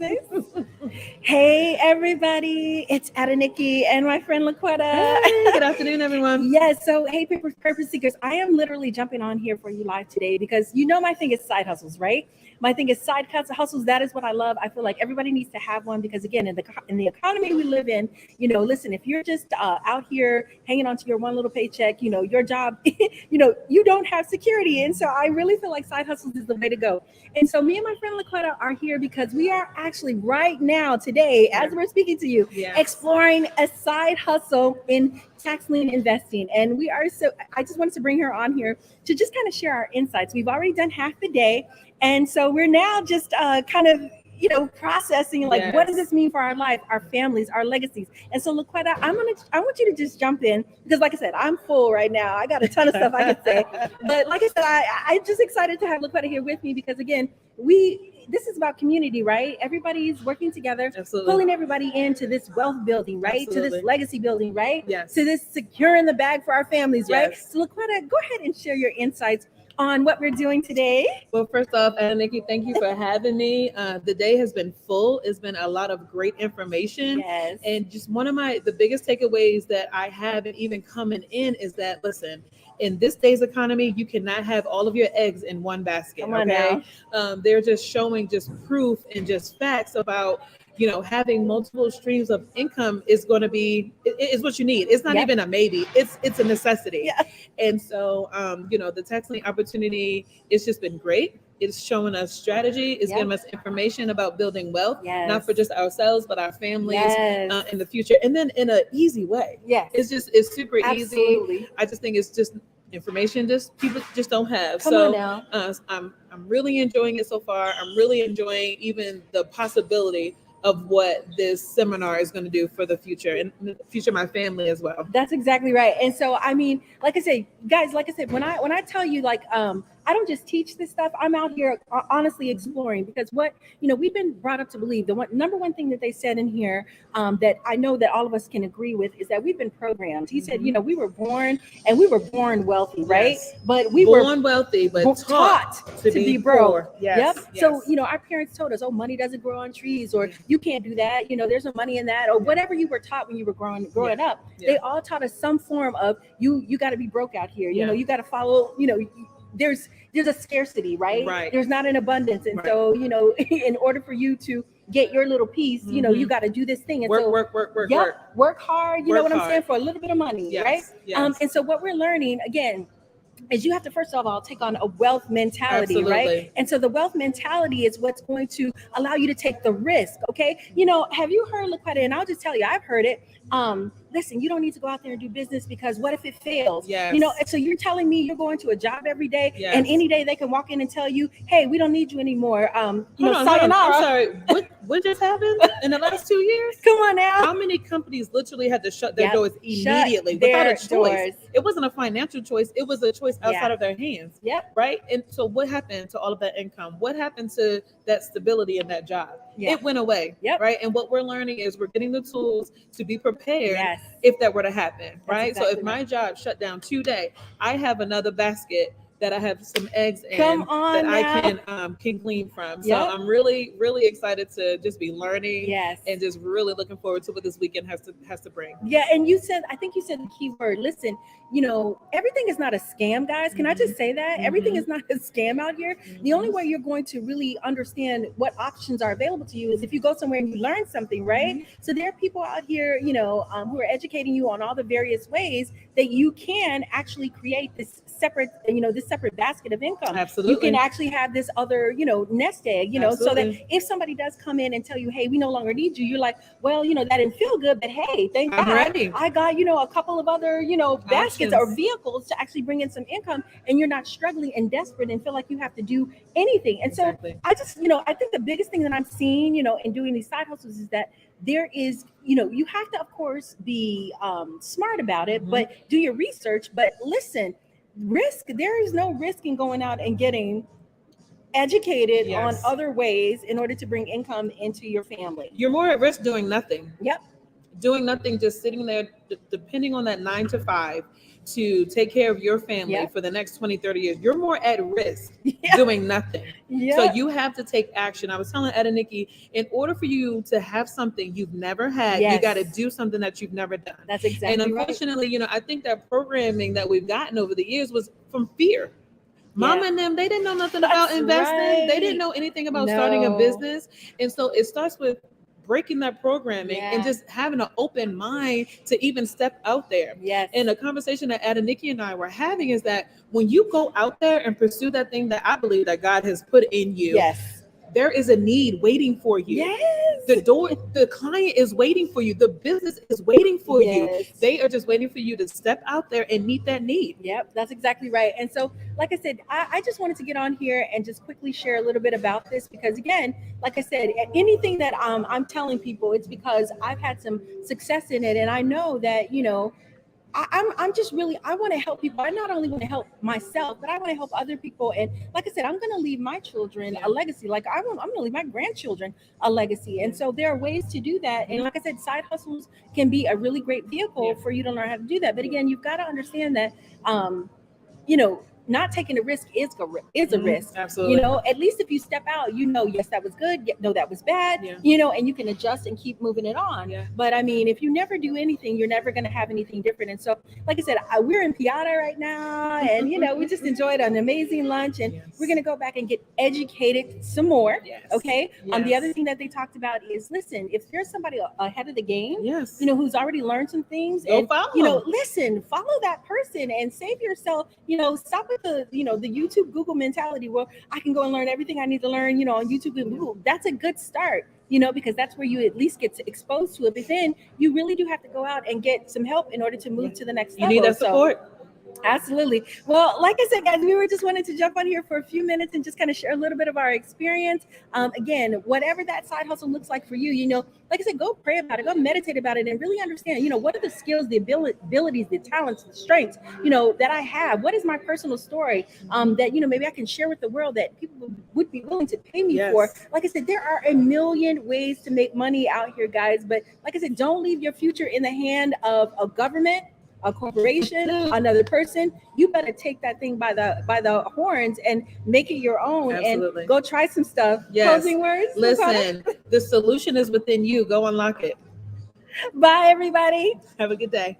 business. Hey, everybody. It's Adeniki and my friend Laquetta. Hey, good afternoon, everyone. Yes. So, hey, Purpose Seekers, I am literally jumping on here for you live today because you know my thing is side hustles, right? My thing is side hustles. That is what I love. I feel like everybody needs to have one because, again, in the economy we live in, listen, if you're just out here hanging on to your one little paycheck, your job, you don't have security. And so I really feel like side hustles is the way to go. And so me and my friend Laquetta are here because we are actually right now today, as we're speaking to you, exploring a side hustle in tax lien investing. And I just wanted to bring her on here to just kind of share our insights. We've already done half the day. And so we're now just kind of processing like what does this mean for our life, our families, our legacies. And so Laquetta, I want you to just jump in because like I said, I'm full right now. I got a ton of stuff I could say. But like I said, I'm just excited to have Laquetta here with me because again, this is about community, right? Everybody's working together, pulling everybody into this wealth building, right? To this legacy building, right? To this securing the bag for our families, right? So Laquetta, go ahead and share your insights on what we're doing today. Well, first off, Nikki, thank you for having me. The day has been full. It's been a lot of great information. Yes. And just one of the biggest takeaways that I have, and even coming in, is that, listen, in this day's economy, you cannot have all of your eggs in one basket. Come on now. They're just showing just proof and just facts about having multiple streams of income is going to be is what you need. It's not even a maybe. It's a necessity. Yeah. And so the tax lien opportunity, it's just been great. It's showing us strategy. It's giving us information about building wealth, not for just ourselves, but our families in the future. And then in an easy way. Yes. It's super Absolutely. easy. I just think it's just information people just don't have. Come on now. I'm really enjoying it so far. I'm really enjoying even the possibility of what this seminar is going to do for the future and the future of my family as well. That's exactly right. And so, I mean, like I say, guys, when I tell you, like, I don't just teach this stuff. I'm out here honestly exploring because we've been brought up to believe number one thing that they said in here that I know that all of us can agree with is that we've been programmed. He said, we were born wealthy, right? But we were born wealthy, but taught to be broke. Yes. So, our parents told us, oh, money doesn't grow on trees, or you can't do that. There's no money in that, or whatever you were taught when you were growing up. They all taught us some form of you got to be broke out here. You got to follow, there's a scarcity, right? There's not an abundance. And so, in order for you to get your little piece, you got to do this thing. And work hard. You know what I'm saying? For a little bit of money, right? Yes. And so what we're learning again is you have to first of all take on a wealth mentality. Absolutely. Right? And so the wealth mentality is what's going to allow you to take the risk. Okay. Have you heard Laquetta? And I'll just tell you, I've heard it. Listen, you don't need to go out there and do business because what if it fails? Yes. And so you're telling me you're going to a job every day and any day they can walk in and tell you, hey, we don't need you anymore. Hold on. I'm sorry. What just happened in the last 2 years? Come on now. How many companies literally had to shut their doors immediately without a choice? Doors. It wasn't a financial choice. It was a choice outside of their hands. Yep. Right. And so what happened to all of that income? What happened to that stability in that job? It went away. Yep. Right. And what we're learning is we're getting the tools to be prepared if that were to happen. Right. Exactly so if my job shut down today, I have another basket that I have some eggs in I can glean from. So I'm really, really excited to just be learning and just really looking forward to what this weekend has to bring. Yeah. And I think you said the key word. Listen, everything is not a scam, guys. Can I just say that? Everything is not a scam out here. The only way you're going to really understand what options are available to you is if you go somewhere and you learn something, right? So there are people out here, who are educating you on all the various ways that you can actually create this separate basket of income. Absolutely. You can actually have this other, nest egg, so that if somebody does come in and tell you, hey, we no longer need you, you're like, well, that didn't feel good, but hey, thank God I got, a couple of other, baskets or vehicles to actually bring in some income, and you're not struggling and desperate and feel like you have to do anything. And so I just, I think the biggest thing that I'm seeing, in doing these side hustles is that there is, you have to, of course, be smart about it, but do your research. But listen, there is no risk in going out and getting educated on other ways in order to bring income into your family. You're more at risk doing nothing. Yep. Doing nothing, just sitting there, depending on that 9 to 5, to take care of your family for the next 20, 30 years, you're more at risk doing nothing. So you have to take action. I was telling Ed and Nikki, in order for you to have something you've never had, you got to do something that you've never done. That's exactly right. And unfortunately, you know, I think that programming that we've gotten over the years was from fear. Mama and them, they didn't know nothing about investing. Right. They didn't know anything about starting a business. And so it starts with breaking that programming and just having an open mind to even step out there. Yes. And the conversation that Ed and Nikki and I were having is that when you go out there and pursue that thing that I believe that God has put in you, there is a need waiting for you. Yes. The client is waiting for you. The business is waiting for you. They are just waiting for you to step out there and meet that need. Yep, that's exactly right. And so, like I said, I just wanted to get on here and just quickly share a little bit about this because, again, like I said, anything that I'm telling people, it's because I've had some success in it. And I know that, you know, I'm just really, I want to help people. I not only want to help myself, but I want to help other people. And like I said, I'm going to leave my children a legacy. Like I'm going to leave my grandchildren a legacy. And so there are ways to do that. And like I said, side hustles can be a really great vehicle for you to learn how to do that. But again, you've got to understand that, you know, not taking a risk is a risk. Absolutely. You know, at least if you step out, you know, yes, that was good. No, that was bad. You know, and you can adjust and keep moving it on. But I mean, if you never do anything, you're never going to have anything different. And so, like I said, we're in Piata right now, and you know, we just enjoyed an amazing lunch, and we're going to go back and get educated some more. Okay. The other thing that they talked about is, listen, if there's somebody ahead of the game, you know, who's already learned some things, and you know, listen, follow that person and save yourself. You know, stop with the, you know, the YouTube, Google mentality. Well, I can go and learn everything I need to learn, you know, on YouTube and Google. That's a good start, you know, because that's where you at least get exposed to it. But then you really do have to go out and get some help in order to move to the next level. You need that support. Absolutely. Well, like I said, guys, we were just wanting to jump on here for a few minutes and just kind of share a little bit of our experience. Again, whatever that side hustle looks like for you, you know, like I said, go pray about it, go meditate about it, and really understand, you know, what are the skills, the abilities, the talents, the strengths, you know, that I have. What is my personal story that, you know, maybe I can share with the world that people would be willing to pay me for. Like I said, there are a million ways to make money out here, guys. But like I said, don't leave your future in the hand of a government, a corporation, another person. You better take that thing by the horns and make it your own. Absolutely. And go try some stuff. Closing words. Listen, the solution is within you. Go unlock it. Bye, everybody. Have a good day.